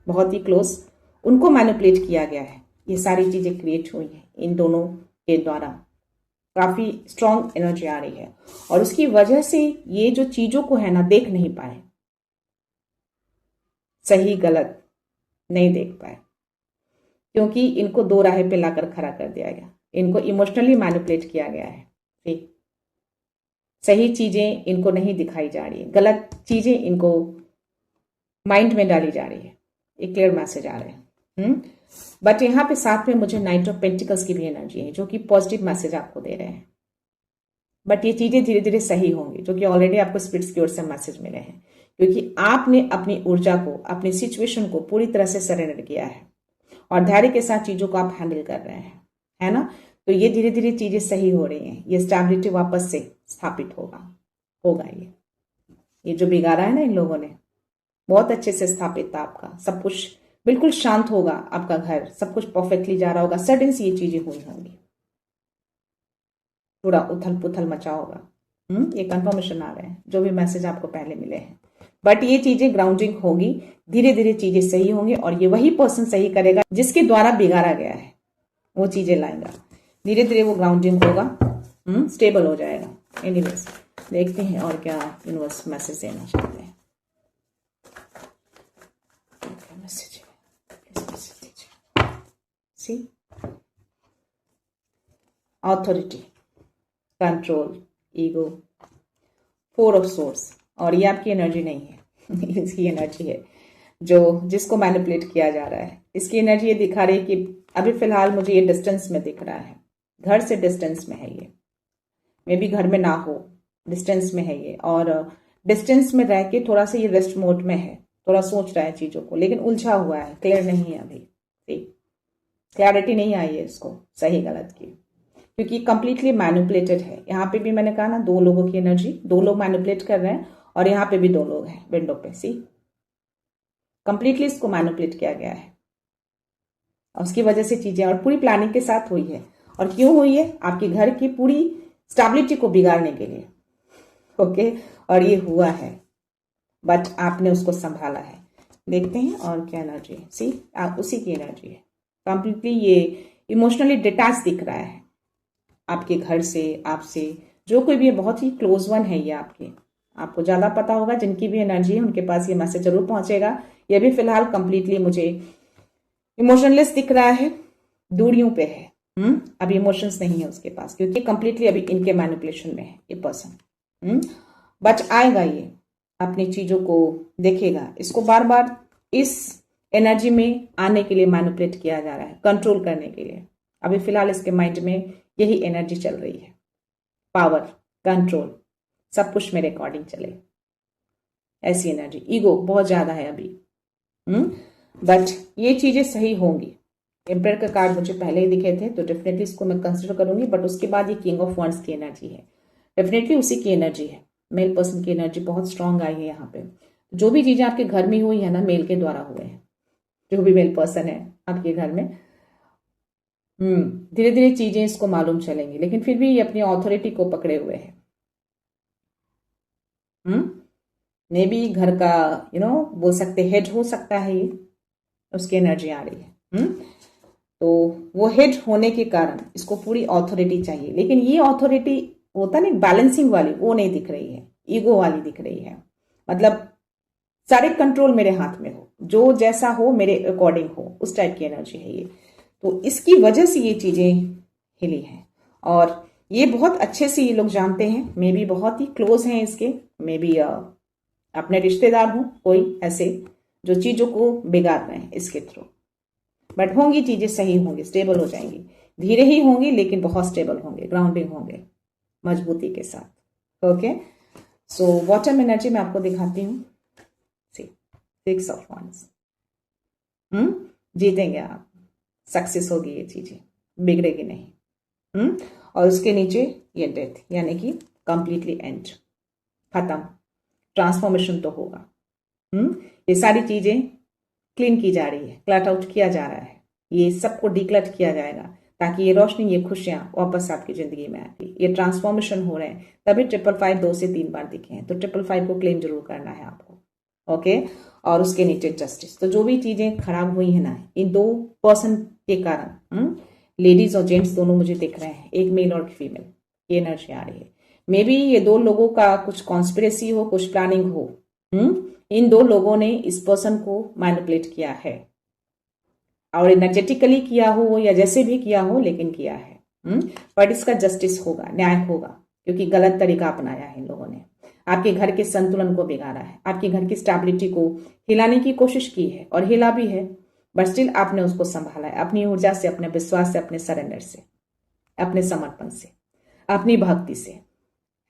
बहुत ही क्लोज, उनको मैनिपुलेट किया गया है। ये सारी चीजें क्रिएट हुई हैं इन दोनों के द्वारा, काफी स्ट्रांग एनर्जी आ रही है, और उसकी वजह से ये जो चीजों को है ना देख नहीं पाए, सही गलत नहीं देख पाए, क्योंकि इनको दो राह पे लाकर खड़ा कर दिया गया, इनको इमोशनली मैनिपुलेट किया गया है। ठीक, सही चीजें इनको नहीं दिखाई जा रही है, गलत चीजें इनको माइंड में डाली जा रही है। एक क्लियर मैसेज आ रहे हैं। बट यहाँ पे साथ में मुझे नाइट ऑफ पेंटिकल्स की भी एनर्जी है, जो कि पॉजिटिव मैसेज आपको दे रहे हैं। बट ये चीजें धीरे धीरे सही होंगी, जो कि ऑलरेडी आपको स्पिरिट्स की ओर से मैसेज मिले हैं, क्योंकि आपने अपनी ऊर्जा को, अपनी सिचुएशन को पूरी तरह से सरेंडर किया है, और धैर्य के साथ चीजों को आप हैंडल कर रहे हैं, है ना। तो ये धीरे धीरे चीजें सही हो रही हैं, ये स्टेबिलिटी वापस से स्थापित होगा। ये जो बिगाड़ा है ना इन लोगों ने, बहुत अच्छे से स्थापित था आपका सब कुछ, बिल्कुल शांत होगा आपका घर, सब कुछ परफेक्टली जा रहा होगा। सडन से ये चीजें हुई होंगी, पूरा उथल पुथल मचा होगा। ये कंफर्मेशन आ रहे हैं, जो भी मैसेज आपको पहले मिले हैं। बट ये चीजें ग्राउंडिंग होगी, धीरे धीरे चीजें सही होंगी, और ये वही पर्सन सही करेगा जिसके द्वारा बिगाड़ा गया है, वो चीजें लाएगा। धीरे धीरे वो ग्राउंडिंग होगा, स्टेबल हो जाएगा। एनीवेज, देखते हैं और क्या यूनिवर्स मैसेज देना चाहते हैं। मैसेज दीजिए। See, authority, control, ego, fear of source, और ये आपकी एनर्जी नहीं है इसकी एनर्जी है, जो जिसको मैनिपुलेट किया जा रहा है। इसकी एनर्जी ये दिखा रही है कि अभी फिलहाल मुझे ये डिस्टेंस में दिख रहा है, घर से डिस्टेंस में है ये, मे बी घर में ना हो, डिस्टेंस में है ये, और डिस्टेंस में रह के थोड़ा सा ये रेस्ट मोड में है, थोड़ा सोच रहा है चीजों को, लेकिन उलझा हुआ है, क्लियर नहीं है अभी, क्लैरिटी नहीं आई है इसको सही गलत की, क्योंकि कंप्लीटली मैनिपुलेटेड है। यहाँ पे भी मैंने कहा ना, दो लोगों की एनर्जी, दो लोग मैनिपुलेट कर रहे हैं, और यहाँ पे भी दो लोग हैं विंडो पे। सी, कंप्लीटली इसको मैनिपुलेट किया गया है, और उसकी वजह से चीजें, और पूरी प्लानिंग के साथ हुई है। और क्यों हुई है? आपके घर की पूरी स्टेबिलिटी को बिगाड़ने के लिए। ओके, और ये हुआ है, बट आपने उसको संभाला है। देखते हैं और क्या एनर्जी है। सी, उसी की एनर्जी है, कंप्लीटली ये इमोशनली डिटैच दिख रहा है आपके घर से, आपसे। जो कोई भी बहुत ही क्लोज वन है ये आपको ज्यादा पता होगा, जिनकी भी एनर्जी है उनके पास ये मैसेज जरूर पहुंचेगा। ये भी फिलहाल कंप्लीटली मुझे इमोशनलेस दिख रहा है, दूरियों पे है। अभी इमोशंस नहीं है उसके पास, क्योंकि कंप्लीटली अभी इनके मैनिपुलेशन में है ये पर्सन। बट आएगा, ये अपनी चीजों को देखेगा, इसको बार बार इस एनर्जी में आने के लिए मैनिपुलेट किया जा रहा है, कंट्रोल करने के लिए। अभी फिलहाल इसके माइंड में यही एनर्जी चल रही है, पावर, कंट्रोल, सब कुछ मेरे अकॉर्डिंग चले। ऐसी एनर्जी, ईगो बहुत ज्यादा है अभी। बट ये चीजें सही होंगी। एम्पायर का कार्ड मुझे पहले ही दिखे थे तो डेफिनेटली इसको मैं कंसिडर करूंगी। बट उसके बाद ये किंग ऑफ वंड्स की एनर्जी है, डेफिनेटली उसी की एनर्जी है। मेल पर्सन की एनर्जी बहुत स्ट्रांग आई है यहाँ पे। जो भी चीजें आपके घर में हुई है ना, मेल के द्वारा हुए हैं। जो भी मेल पर्सन है आपके घर में, धीरे धीरे चीजें इसको मालूम चलेंगी, लेकिन फिर भी ये अपनी ऑथोरिटी को पकड़े हुए है। मे बी घर का बोल सकते हेड हो सकता है, ये उसकी एनर्जी आ रही है। तो वो हेड होने के कारण इसको पूरी ऑथोरिटी चाहिए, लेकिन ये ऑथोरिटी होता नहीं बैलेंसिंग वाली, वो नहीं दिख रही है, ईगो वाली दिख रही है। मतलब सारे कंट्रोल मेरे हाथ में हो, जो जैसा हो मेरे अकॉर्डिंग हो, उस टाइप की एनर्जी है ये। तो इसकी वजह से ये चीजें हिली हैं। और ये बहुत अच्छे से ये लोग जानते हैं, मे बी बहुत ही क्लोज हैं इसके, मे बी अपने रिश्तेदार हो कोई ऐसे जो चीजों को बिगाड़ रहे हैं इसके थ्रू। बट होंगी चीजें, सही होंगी, स्टेबल हो जाएंगी, धीरे ही होंगी लेकिन बहुत स्टेबल होंगे, ग्राउंडिंग होंगे मजबूती के साथ। ओके, सो बॉटम एनर्जी मैं आपको दिखाती हूँ। सिक्स ऑफ वंड्स, जीतेंगे आप, सक्सेस होगी, ये चीजें बिगड़ेगी नहीं। और उसके नीचे ये डेथ, यानी कि कंप्लीटली एंड, खत्म, ट्रांसफॉर्मेशन तो होगा। ये सारी चीजें क्लीन की जा रही है, क्लट आउट किया जा रहा है, ये सबको डिक्लट किया जाएगा ताकि ये रोशनी, ये खुशियां वापस आपकी जिंदगी में आती। ये ट्रांसफॉर्मेशन हो रहे हैं, तभी 555 2 से 3 बार दिखे हैं। तो 555 को क्लेम जरूर करना है आपको। ओके, और उसके नीचे जस्टिस। तो जो भी चीजें खराब हुई है ना, इन दो पर्सन के कारण, लेडीज और जेंट्स दोनों मुझे दिख रहे हैं, एक मेल और फीमेल, ये एनर्जी आ रही है। मे बी ये दो लोगों का कुछ कॉन्स्पिरेसी हो, कुछ प्लानिंग हो। इन दो लोगों ने इस पर्सन को मैनिपुलेट किया है, और एनर्जेटिकली किया हो या जैसे भी किया हो, लेकिन किया है। बट इसका जस्टिस होगा, न्याय होगा, क्योंकि गलत तरीका अपनाया है इन लोगों ने। आपके घर के संतुलन को बिगाड़ा है, आपके घर की स्टेबिलिटी को हिलाने की कोशिश की है, और हिला भी है, बट स्टिल आपने उसको संभाला है अपनी ऊर्जा से, अपने विश्वास से, अपने सरेंडर से, अपने समर्पण से, अपनी भक्ति से,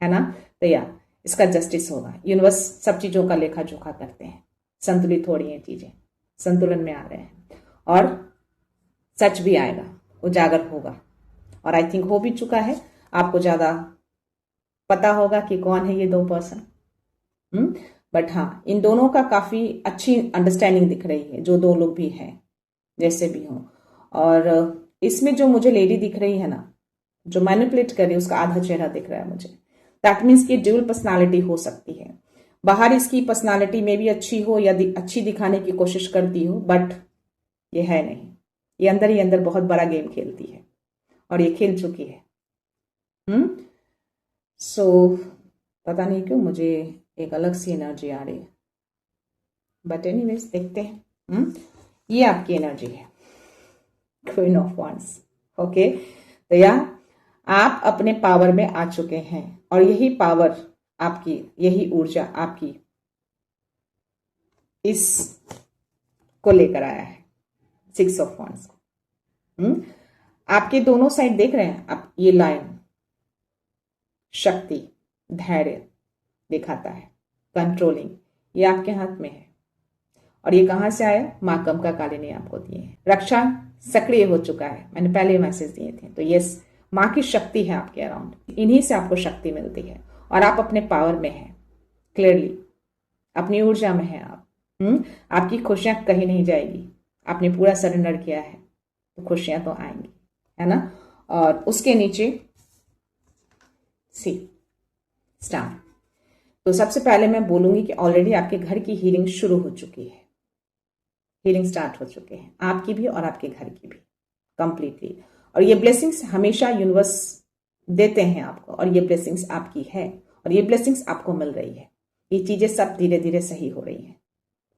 है ना। तो या इसका जस्टिस होगा। यूनिवर्स सब चीजों का लेखा जोखा करते हैं, संतुलित हो रही हैं चीजें, संतुलन में आ रहे हैं, और सच भी आएगा, उजागर होगा। और आई थिंक हो भी चुका है, आपको ज्यादा पता होगा कि कौन है ये दो पर्सन। बट हाँ, इन दोनों का काफी अच्छी अंडरस्टैंडिंग दिख रही है, जो दो लोग भी हैं, जैसे भी हो। और इसमें जो मुझे लेडी दिख रही है ना, जो मैनिपुलेट कर रही है, उसका आधा चेहरा दिख रहा है मुझे। दैट मीन्स की ड्यूअल पर्सनालिटी हो सकती है। बाहर इसकी पर्सनालिटी में भी अच्छी हो या अच्छी दिखाने की कोशिश करती हो, बट ये है नहीं, ये अंदर ही अंदर बहुत बड़ा गेम खेलती है, और ये खेल चुकी है। सो पता नहीं क्यों मुझे एक अलग सी एनर्जी आ रही है, बट एनीवेज देखते हैं। ये आपकी एनर्जी है, क्वीन ऑफ वंड्स। ओके, तो या आप अपने पावर में आ चुके हैं, और यही पावर आपकी, यही ऊर्जा आपकी इस को लेकर आया है, 6 ऑफ वंड्स को। आपके दोनों साइड देख रहे हैं आप, ये लाइन शक्ति, धैर्य दिखाता है, कंट्रोलिंग, ये आपके हाथ में है। और ये कहां से आया? मां कमका काली ने आपको दिए हैं। रक्षा सक्रिय हो चुका है, मैंने पहले मैसेज दिए थे। तो यस, मां की शक्ति है आपके अराउंड, इन्हीं से आपको शक्ति मिलती है, और आप अपने पावर में हैं, क्लियरली अपनी ऊर्जा में है आप। आपकी खुशियां कहीं नहीं जाएगी, आपने पूरा सरेंडर किया है, तो खुशियां तो आएंगी, है ना। और उसके नीचे सी स्टार। तो सबसे पहले मैं बोलूंगी कि ऑलरेडी आपके घर की हीलिंग शुरू हो चुकी है, हीलिंग स्टार्ट हो चुके हैं, आपकी भी और आपके घर की भी कंप्लीटली। और ये ब्लेसिंग्स हमेशा यूनिवर्स देते हैं आपको, और ये ब्लेसिंग्स आपकी है, और ये ब्लेसिंग्स आपको मिल रही है। ये चीजें सब धीरे धीरे सही हो रही हैं,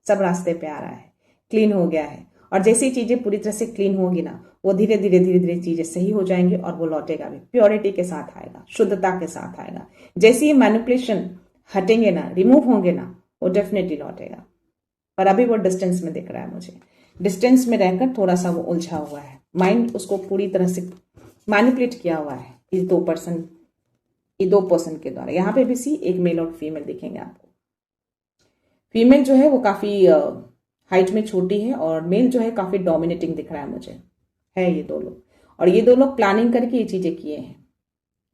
सब रास्ते पे आ रहा है, क्लीन हो गया है। और जैसी चीजें पूरी तरह से क्लीन होगी ना, वो धीरे धीरे धीरे धीरे चीजें सही हो जाएंगी, और वो लौटेगा भी, प्योरिटी के साथ आएगा, शुद्धता के साथ आएगा। जैसे ही मैनिपुलेशन हटेंगे ना, रिमूव होंगे ना, वो डेफिनेटली लौटेगा। पर अभी वो डिस्टेंस में दिख रहा है मुझे, डिस्टेंस में रहकर थोड़ा सा वो उलझा हुआ है, माइंड उसको पूरी तरह से मैनिपुलेट किया हुआ है इस दो पर्सन के द्वारा। यहाँ पे भी सी एक मेल और फीमेल दिखेंगे आपको। फीमेल जो है वो काफी हाइट में छोटी है और मेल जो है काफी डोमिनेटिंग दिख रहा है मुझे, है ये दो लोग। और ये दो लोग प्लानिंग करके ये चीजें किए हैं,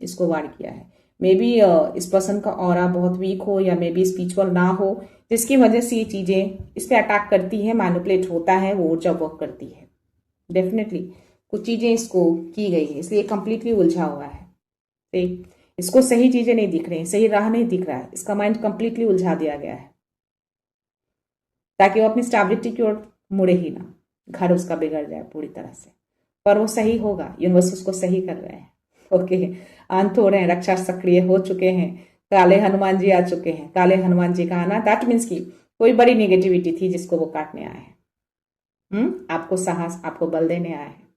इसको वार किया है। मे बी इस पर्सन का ऑरा बहुत वीक हो या मे बी स्पिरिचुअल ना हो, जिसकी वजह से ये चीजें इस पे अटैक करती है, मैनिपुलेट होता है, वो ऊर्जा वर्क करती है। डेफिनेटली कुछ चीजें इसको की गई है, इसलिए कंप्लीटली उलझा हुआ है। ठीक, इसको सही चीजें नहीं दिख रही, सही राह नहीं दिख रहा है, इसका माइंड कंप्लीटली उलझा दिया गया है ताकि वो अपनी स्टेबिलिटी की ओर मुड़े ही ना, घर उसका बिगड़ जाए पूरी तरह से। पर वो सही होगा, यूनिवर्स उसको सही कर रहे हैं। ओके, अंत हो रहे हैं, रक्षा सक्रिय हो चुके हैं, काले हनुमान जी आ चुके हैं। काले हनुमान जी का आना दैट मीन्स की कोई बड़ी नेगेटिविटी थी जिसको वो काटने आए हैं। आपको साहस, आपको बल देने आए हैं।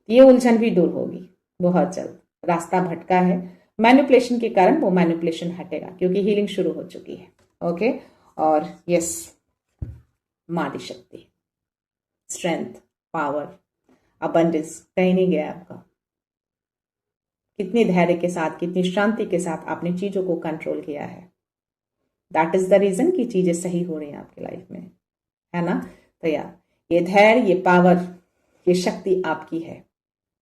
ये उलझन भी दूर होगी बहुत जल्द। रास्ता भटका है, मैनिपुलेशन के कारण वो मैनिपुलेशन हटेगा क्योंकि हीलिंग शुरू हो चुकी है। ओके, और यस, मादी शक्ति, स्ट्रेंथ, पावर, अबंडेंस कहीं नहीं गया आपका। कितनी धैर्य के साथ, कितनी शांति के साथ आपने चीजों को कंट्रोल किया है। दैट इज द रीजन कि चीजें सही हो रही हैं आपकी लाइफ में, है ना। तो यार ये धैर्य, ये पावर, ये शक्ति आपकी है।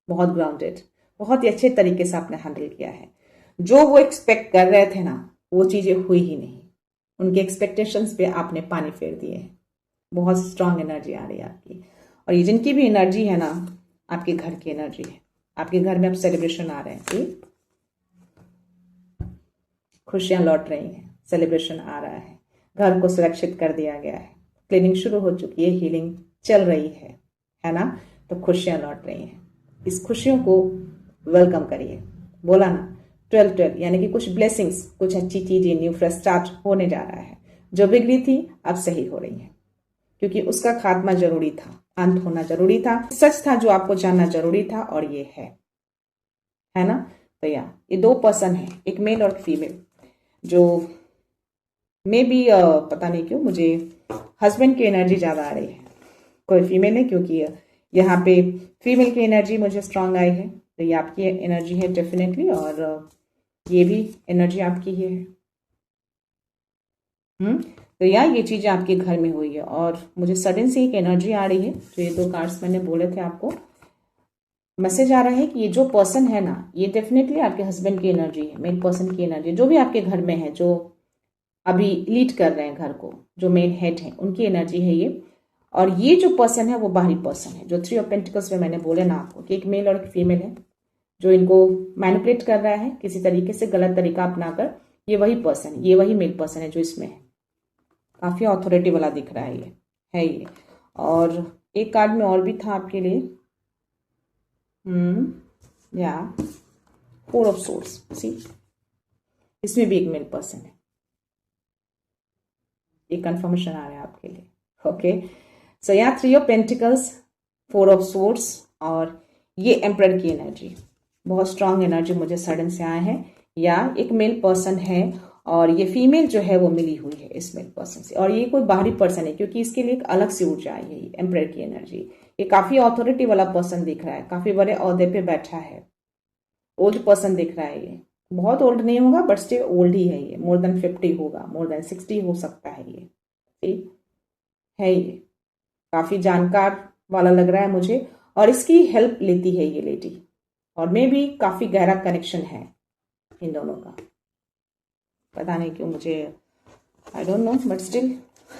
बहुत ग्राउंडेड, बहुत ही अच्छे तरीके से आपने हैंडल किया है। जो वो एक्सपेक्ट कर रहे थे ना, वो चीजें हुई ही नहीं। उनके एक्सपेक्टेशंस पे आपने पानी फेर दिए हैं। बहुत स्ट्रांग एनर्जी आ रही है आपकी। और ये जिनकी भी एनर्जी है ना, आपके घर की एनर्जी है। आपके घर में अब सेलिब्रेशन आ रहे हैं, खुशियां लौट रही हैं, सेलिब्रेशन आ रहा है, घर को सुरक्षित कर दिया गया है, क्लीनिंग शुरू हो चुकी है, हीलिंग चल रही है ना। तो खुशियां लौट रही हैं। इस खुशियों को वेलकम करिए। बोला ना 12-12 यानी कि कुछ ब्लेसिंग्स, कुछ अच्छी चीजें, न्यू फ्रेश स्टार्ट होने जा रहा है। जो बिगड़ी थी अब सही हो रही है क्योंकि उसका खात्मा जरूरी था, अंत होना जरूरी था, सच था जो आपको जानना जरूरी था, और ये है ना। तो ये दो पर्सन है, एक मेल और फीमेल, जो मे बी पता नहीं क्यों मुझे हस्बैंड की एनर्जी ज्यादा आ रही है। कोई फीमेल है क्योंकि यहाँ पे फीमेल की एनर्जी मुझे स्ट्रांग आई है। तो ये आपकी एनर्जी है डेफिनेटली, और ये भी एनर्जी आपकी ही है। तो ये चीजें आपके घर में हुई है और मुझे सडन से एक एनर्जी आ रही है। तो ये दो कार्ड्स मैंने बोले थे आपको, मैसेज आ रहा है कि ये जो पर्सन है ना, ये डेफिनेटली आपके हस्बैंड की एनर्जी है, मेन पर्सन की एनर्जी, जो भी आपके घर में है, जो अभी लीड कर रहे हैं घर को, जो मेन हेड है, उनकी एनर्जी है ये। और ये जो पर्सन है वो बाहरी पर्सन है, जो 3 ऑफ पेंटिकल्स में मैंने बोले ना आपको कि एक मेल और एक फीमेल है, जो इनको मैनिपुलेट कर रहा है किसी तरीके से, गलत तरीका अपनाकर। ये वही पर्सन, ये वही मेल पर्सन है जो इसमें है। काफी अथॉरिटी वाला दिख रहा है ये, है ये। और एक कार्ड में और भी था आपके लिए, या 4 ऑफ सोर्ड्स, सी, इसमें भी एक मेल पर्सन है। एक कंफर्मेशन आ रहा है आपके लिए। Okay, so 3 of pentacles, 4 of swords, और ये एम्परर की एनर्जी, बहुत स्ट्रांग एनर्जी मुझे सडन से आए हैं। या एक मेल पर्सन है और ये फीमेल जो है वो मिली हुई है इस मेल पर्सन से, और ये कोई बाहरी पर्सन है क्योंकि इसके लिए एक अलग सी ऊर्जा आई है, एम्परर की एनर्जी। ये काफी अथॉरिटी वाला पर्सन दिख रहा है, काफी बड़े ओहदे पे बैठा है, ओल्ड पर्सन दिख रहा है। ये बहुत ओल्ड नहीं होगा बट स्टिल ओल्ड ही है। ये मोर देन 50 होगा, मोर देन 60 हो सकता है। ये ठीक है, ये काफी जानकार वाला लग रहा है मुझे, और इसकी हेल्प लेती है ये लेडी, और मे भी काफी गहरा कनेक्शन है इन दोनों का। पता नहीं क्यों मुझे, I don't know, but still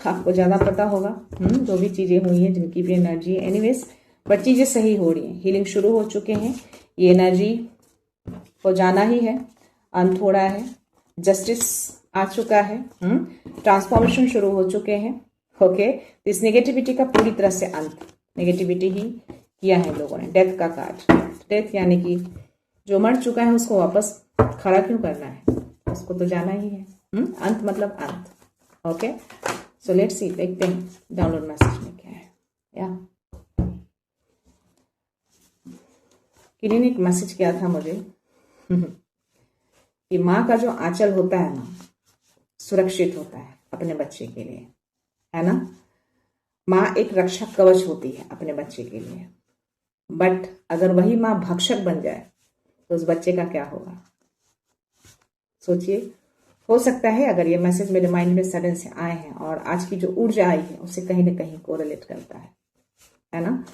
आपको ज्यादा पता होगा। जो भी चीजें हुई हैं, जिनकी भी एनर्जी है, एनीवेज, बट चीजें सही हो रही हैं, हीलिंग शुरू हो चुके हैं। ये एनर्जी को जाना ही है, अंत हो रहा है, जस्टिस आ चुका है, ट्रांसफॉर्मेशन शुरू हो चुके हैं। ओके, तो इस नेगेटिविटी का पूरी तरह से अंत, नेगेटिविटी ही किया है लोगों ने। डेथ का कार्ड, डेथ यानी कि जो मर चुका है उसको वापस खड़ा क्यों करना है, उसको तो जाना ही है। अंत मतलब अंत। ओके, सो लेट्स सी, देखते हैं डाउनलोड मैसेज में क्या है। या किन्हीं ने एक मैसेज किया था मुझे कि माँ का जो आंचल होता है ना, सुरक्षित होता है अपने बच्चे के लिए, है ना। माँ एक रक्षा कवच होती है अपने बच्चे के लिए, बट अगर वही माँ भक्षक बन जाए तो उस बच्चे का क्या होगा। सोचिए, हो सकता है अगर ये मैसेज मेरे माइंड में सडन से आए हैं और आज की जो ऊर्जा आई है उससे कहीं ना कहीं कोरिलेट करता है ना।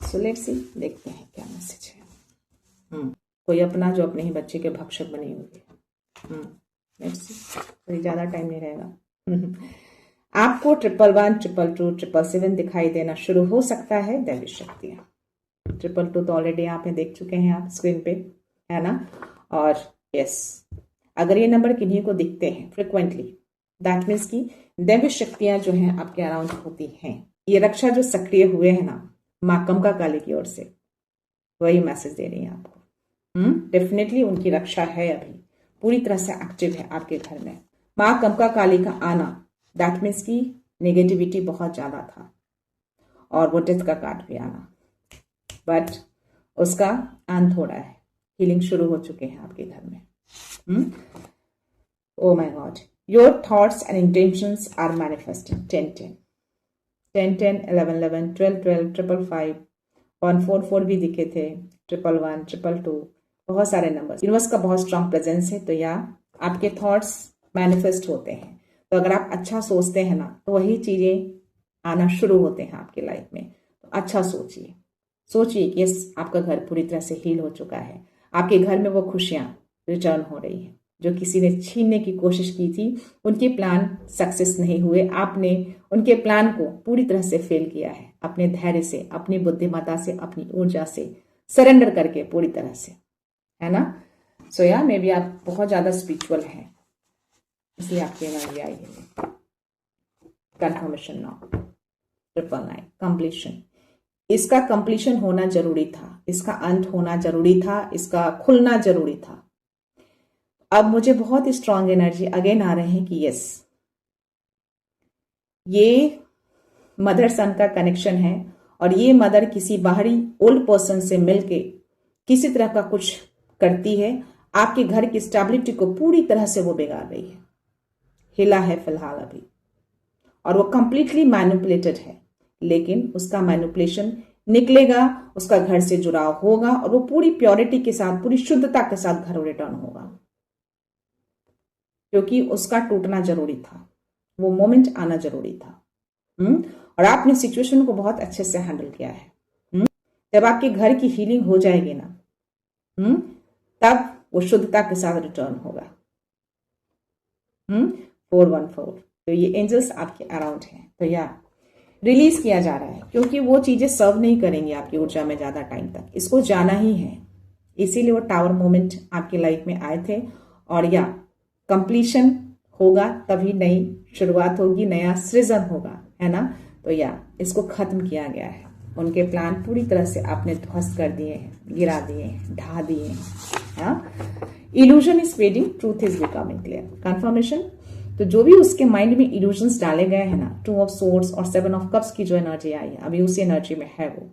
सो लेट्स सी, देखते हैं क्या मैसेज है। कोई अपना जो अपने ही बच्चे के भक्षक बनी होगी। लेट्स सी, कोई ज्यादा टाइम नहीं रहेगा। आपको 111, 222, 777 दिखाई देना शुरू हो सकता है। दैवी शक्तियां 222 तो ऑलरेडी यहाँ पे देख चुके हैं आप स्क्रीन पे, है ना। और यस, अगर ये नंबर किन्हीं को दिखते हैं फ्रिक्वेंटली, दैट मीन्स की दैवी शक्तियां जो हैं आपके अराउंड होती हैं। ये रक्षा जो सक्रिय हुए हैं ना माँ कमका काली की ओर से, वही मैसेज दे रही है आपको। डेफिनेटली उनकी रक्षा है, अभी पूरी तरह से एक्टिव है आपके घर में। माँ कमका काली का आना दैट मीन्स की नेगेटिविटी बहुत ज्यादा था और वो डेथ का कार्ड भी आना, बट उसका अंत हो रहा है। हीलिंग शुरू हो चुके हैं आपके घर में। Oh my God, your thoughts and intentions are manifesting. 10-10, 10-10, 11-11, 12-12, 555, 144 भी दिखे थे, 111, 222, बहुत सारे नंबर। यूनिवर्स का बहुत स्ट्रांग प्रेजेंस है। तो या आपके थॉट्स मैनिफेस्ट होते हैं। तो अगर आप अच्छा सोचते हैं ना तो वही चीजें आना शुरू होते हैं आपकी लाइफ में। तो अच्छा सोचिए, सोचिए कि यस आपका घर पूरी तरह से हील हो चुका है। आपके घर में वो खुशियां रिटर्न हो रही है जो किसी ने छीनने की कोशिश की थी। उनके प्लान सक्सेस नहीं हुए, आपने उनके प्लान को पूरी तरह से फेल किया है। अपने धैर्य से, अपनी बुद्धिमत्ता से, अपनी ऊर्जा से सरेंडर करके पूरी तरह से, है ना। सो या मे बी आप बहुत ज्यादा स्पिरिचुअल हैं, इसलिए आपकी एनर्जी आई है। Confirmation now, 999, completion. इसका कंप्लीशन होना जरूरी था, इसका अंत होना जरूरी था, इसका खुलना जरूरी था। अब मुझे बहुत ही स्ट्रांग एनर्जी अगेन आ रहे हैं कि यस, ये मदर सन का कनेक्शन है और ये मदर किसी बाहरी ओल्ड पर्सन से मिलके किसी तरह का कुछ करती है। आपके घर की स्टेबिलिटी को पूरी तरह से वो बिगाड़ रही है, हिला है फिलहाल अभी, और वो कंप्लीटली मैनिपुलेटेड है। लेकिन उसका मैनिपुलेशन निकलेगा, उसका घर से जुड़ाव होगा और वो पूरी प्योरिटी के साथ, पूरी शुद्धता के साथ घर रिटर्न होगा, क्योंकि उसका टूटना जरूरी था, वो मोमेंट आना जरूरी था। और आपने सिचुएशन को बहुत अच्छे से हैंडल किया है। जब आपके घर की हीलिंग हो जाएगी ना, तब वो शुद्धता के साथ रिटर्न होगा। 414, तो ये एंजल्स आपके अराउंड हैं। तो या रिलीज किया जा रहा है, क्योंकि वो चीजें सर्व नहीं करेंगी आपकी ऊर्जा में ज्यादा टाइम तक, इसको जाना ही है। इसीलिए वो टावर मोमेंट आपकी लाइफ में आए थे। और या कंप्लीशन होगा तभी नई शुरुआत होगी, नया सृजन होगा, है ना। तो या इसको खत्म किया गया है, उनके प्लान पूरी तरह से आपने ध्वस्त कर दिए हैं, गिरा दिए हैं, ढा दिए हैं। Illusion is fading, truth is becoming clear. Confirmation, तो जो भी उसके माइंड में इल्यूजन्स डाले गए हैं ना, 2 ऑफ सोर्ड्स और 7 ऑफ कप्स की जो एनर्जी आई है, अभी उसी एनर्जी में है वो,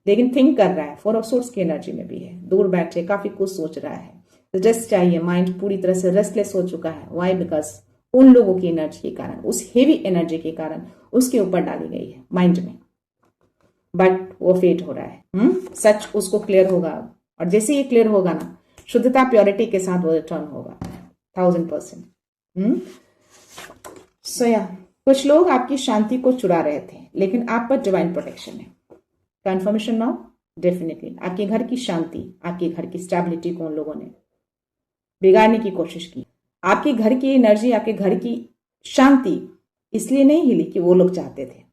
लेकिन थिंक कर रहा है। 4 ऑफ सोर्ड्स की एनर्जी में भी है, दूर बैठे काफी कुछ सोच रहा है, रेस्ट चाहिए, माइंड पूरी तरह से रेस्टलेस हो चुका है। वाई? बिकॉज उन लोगों की एनर्जी के कारण, उस हेवी एनर्जी के कारण उसके ऊपर डाली गई है माइंड में, बट वो फेड हो रहा है। सच उसको क्लियर होगा, और जैसे ये क्लियर होगा ना, शुद्धता प्योरिटी के साथ वो रिटर्न होगा 1000%। सो या कुछ लोग आपकी शांति को चुरा रहे थे, लेकिन आप पर डिवाइन प्रोटेक्शन है। कंफर्मेशन नाउ, डेफिनेटली आपके घर की शांति, आपके घर की स्टेबिलिटी को उन लोगों ने बिगाड़ने की कोशिश की। आपके घर की एनर्जी, आपके घर की शांति इसलिए नहीं हिली कि वो लोग चाहते थे,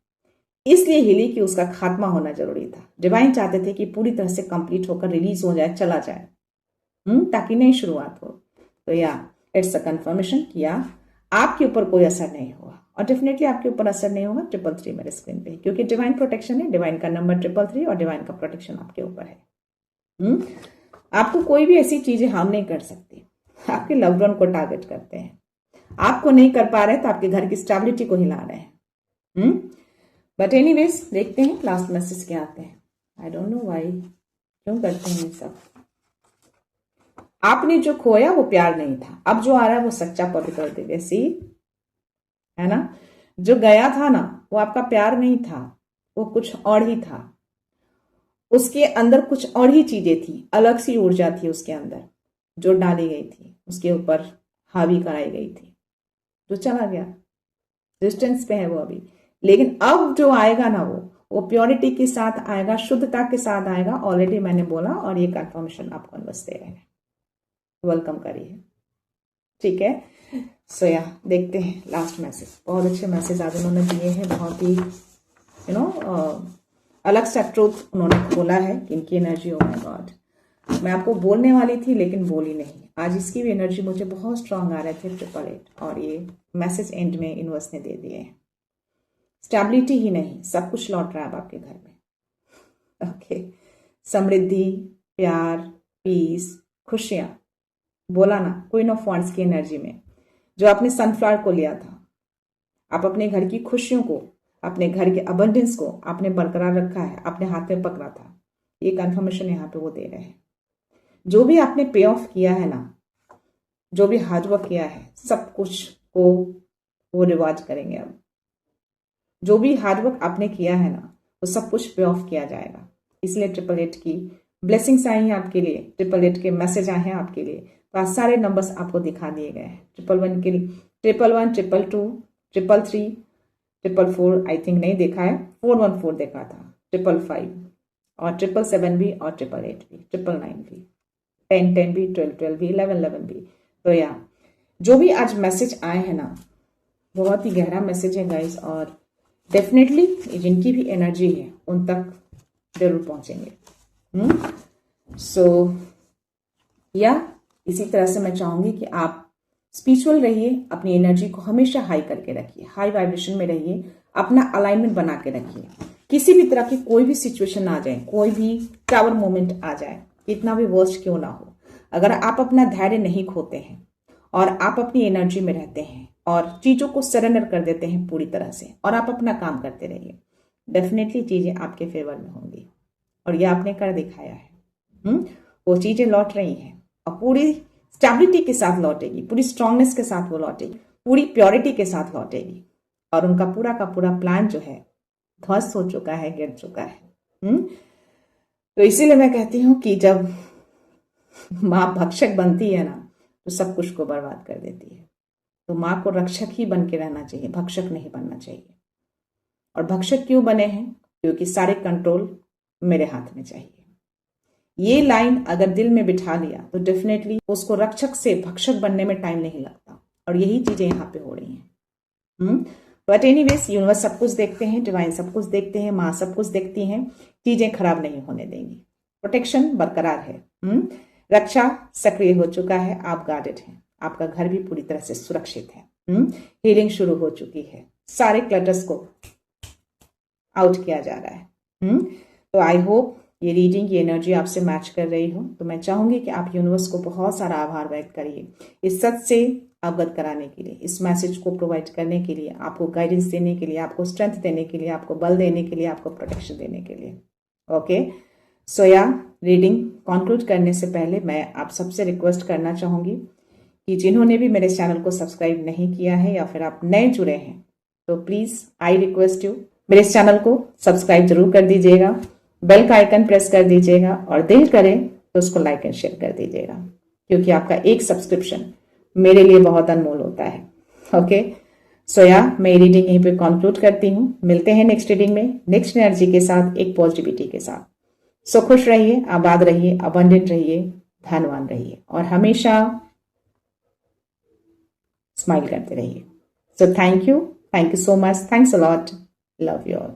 इसलिए हिली कि उसका खात्मा होना जरूरी था। डिवाइन चाहते थे कि पूरी तरह से कंप्लीट होकर रिलीज हो जाए, चला जाए, ताकि नई शुरुआत हो। तो या इट्स अ कंफर्मेशन किया आपके ऊपर कोई असर नहीं हुआ, और डेफिनेटली आपके ऊपर असर नहीं होगा 333 मेरे स्क्रीन पे, क्योंकि डिवाइन प्रोटेक्शन है, डिवाइन का नंबर 333 और डिवाइन का प्रोटेक्शन आपके ऊपर है। आपको कोई भी ऐसी चीजें हार्म नहीं कर सकती। आपके लव्ड वन को टारगेट करते हैं, आपको नहीं कर पा रहे तो आपके घर की स्टेबिलिटी को हिला रहे हैं। बट एनीवेज, देखते हैं लास्ट मैसेज क्या आते हैं। आई डोंट नो व्हाई, क्यों करते हैं ये सब। आपने जो खोया वो प्यार नहीं था, अब जो आ रहा है वो सच्चा पवित्र दिव्य, सी, है ना। जो गया था ना वो आपका प्यार नहीं था, वो कुछ और ही था। उसके अंदर कुछ और ही चीजें थी, अलग सी ऊर्जा थी उसके अंदर जो डाली गई थी, उसके ऊपर हावी कराई गई थी। जो चला गया, डिस्टेंस पे है वो अभी। लेकिन अब जो आएगा ना वो प्योरिटी के साथ आएगा, शुद्धता के साथ आएगा। ऑलरेडी मैंने बोला और ये कंफर्मेशन आपको यूनिवर्स दे रहे हैं। वेलकम करिए, ठीक है। सो या देखते हैं लास्ट मैसेज। बहुत अच्छे मैसेज आज उन्होंने दिए हैं, बहुत ही अलग सा ट्रूथ उन्होंने खोला है कि इनकी एनर्जी, ओ माय गॉड, मैं आपको बोलने वाली थी लेकिन बोली नहीं। आज इसकी भी एनर्जी मुझे बहुत स्ट्रांग आ रहे थे, 888, और ये मैसेज एंड में यूनिवर्स ने दे दिए हैं। स्टेबिलिटी ही नहीं, सब कुछ लौट रहा है अब आपके घर में। ओके, समृद्धि, प्यार, पीस, खुशियां। बोला ना, क्वीन ऑफ वांड्स की एनर्जी में जो आपने सनफ्लावर को लिया था, आप अपने घर की खुशियों को, अपने घर के अबंडेंस को आपने बरकरार रखा है, अपने हाथ में पकड़ा था। ये कंफर्मेशन यहाँ पे वो दे रहे हैं। जो भी आपने पे ऑफ किया है ना, जो भी हार्डवर्क किया है, सब कुछ को वो रिवाज करेंगे। अब जो भी हार्डवर्क आपने किया है ना, वो सब कुछ पे ऑफ किया जाएगा। इसलिए 888 की ब्लेसिंग्स आई हैं आपके लिए, 888 के मैसेज आए हैं आपके लिए। तो आज सारे नंबर्स आपको दिखा दिए गए हैं। 111 के 111, 222, 333, 444 आई थिंक नहीं देखा है, 414 देखा था, 555 और 777 भी, और 888 भी, 999 भी, 1010 भी, 1212 भी, 1111 भी। तो या जो भी आज मैसेज आए हैं ना, बहुत ही गहरा मैसेज है गाइस, और डेफिनेटली जिनकी भी एनर्जी है उन तक जरूर पहुंचेंगे। सो या इसी तरह से मैं चाहूंगी कि आप स्पिरिचुअल रहिए, अपनी एनर्जी को हमेशा हाई करके रखिए, हाई वाइब्रेशन में रहिए, अपना अलाइनमेंट बना के रखिए। किसी भी तरह की कोई भी सिचुएशन आ जाए, कोई भी टावर मोमेंट आ जाए, कितना भी वर्स्ट क्यों ना हो, अगर आप अपना धैर्य नहीं खोते हैं और आप अपनी एनर्जी में रहते हैं और चीजों को सरेंडर कर देते हैं पूरी तरह से, और आप अपना काम करते रहिए, डेफिनेटली चीजें आपके फेवर में होंगी। और ये आपने कर दिखाया है। वो चीजें लौट रही हैं और पूरी स्टेबिलिटी के साथ लौटेगी, पूरी स्ट्रांगनेस के साथ वो लौटेगी, पूरी प्योरिटी के साथ लौटेगी। और उनका पूरा का पूरा प्लान जो है ध्वस्त हो चुका है, गिर चुका है। तो इसीलिए मैं कहती हूँ कि जब माँ भक्षक बनती है ना, तो सब कुछ को बर्बाद कर देती है। तो माँ को रक्षक ही बन के रहना चाहिए, भक्षक नहीं बनना चाहिए। और भक्षक क्यों बने हैं? क्योंकि सारे कंट्रोल मेरे हाथ में चाहिए। ये लाइन अगर दिल में बिठा लिया तो डेफिनेटली उसको रक्षक से भक्षक बनने में टाइम नहीं लगता। और यही चीजें यहाँ पे हो रही हैं। बट एनीवेज, यूनिवर्स सब कुछ देखते हैं, डिवाइन सब कुछ देखते हैं, माँ सब कुछ देखती हैं, चीजें खराब नहीं होने देंगी। प्रोटेक्शन बरकरार है। रक्षा सक्रिय हो चुका है, आप गार्डेड हैं, आपका घर भी पूरी तरह से सुरक्षित है। हीलिंग शुरू हो चुकी है, सारे क्लटर्स को आउट किया जा रहा है। तो आई होप ये रीडिंग, ये एनर्जी आपसे मैच कर रही हो। तो मैं चाहूंगी कि आप यूनिवर्स को बहुत सारा आभार व्यक्त करिए इस सच से अवगत कराने के लिए, इस मैसेज को प्रोवाइड करने के लिए, आपको गाइडेंस देने के लिए, आपको स्ट्रेंथ देने के लिए, आपको बल देने के लिए, आपको प्रोटेक्शन देने के लिए। ओके, सो या रीडिंग कंक्लूड करने से पहले मैं आप सबसे रिक्वेस्ट करना चाहूंगी कि जिन्होंने भी मेरे चैनल को सब्सक्राइब नहीं किया है या फिर आप नए जुड़े हैं, तो प्लीज आई रिक्वेस्ट यू, मेरे इस चैनल को सब्सक्राइब जरूर कर दीजिएगा, बेल का आइकन प्रेस कर दीजिएगा, और दिल करे तो उसको लाइक एंड शेयर कर दीजिएगा, क्योंकि आपका एक सब्सक्रिप्शन मेरे लिए बहुत अनमोल होता है। ओके, सो या मैं रीडिंग यहीं पे कंक्लूड करती हूँ। मिलते हैं नेक्स्ट रीडिंग में, नेक्स्ट एनर्जी के साथ, एक पॉजिटिविटी के साथ। सो खुश रहिए, आबाद रहिए, अबंडेंट रहिए, धनवान रहिए, और हमेशा स्माइल करते रहिए। So thank you so much, thanks a lot, love you all.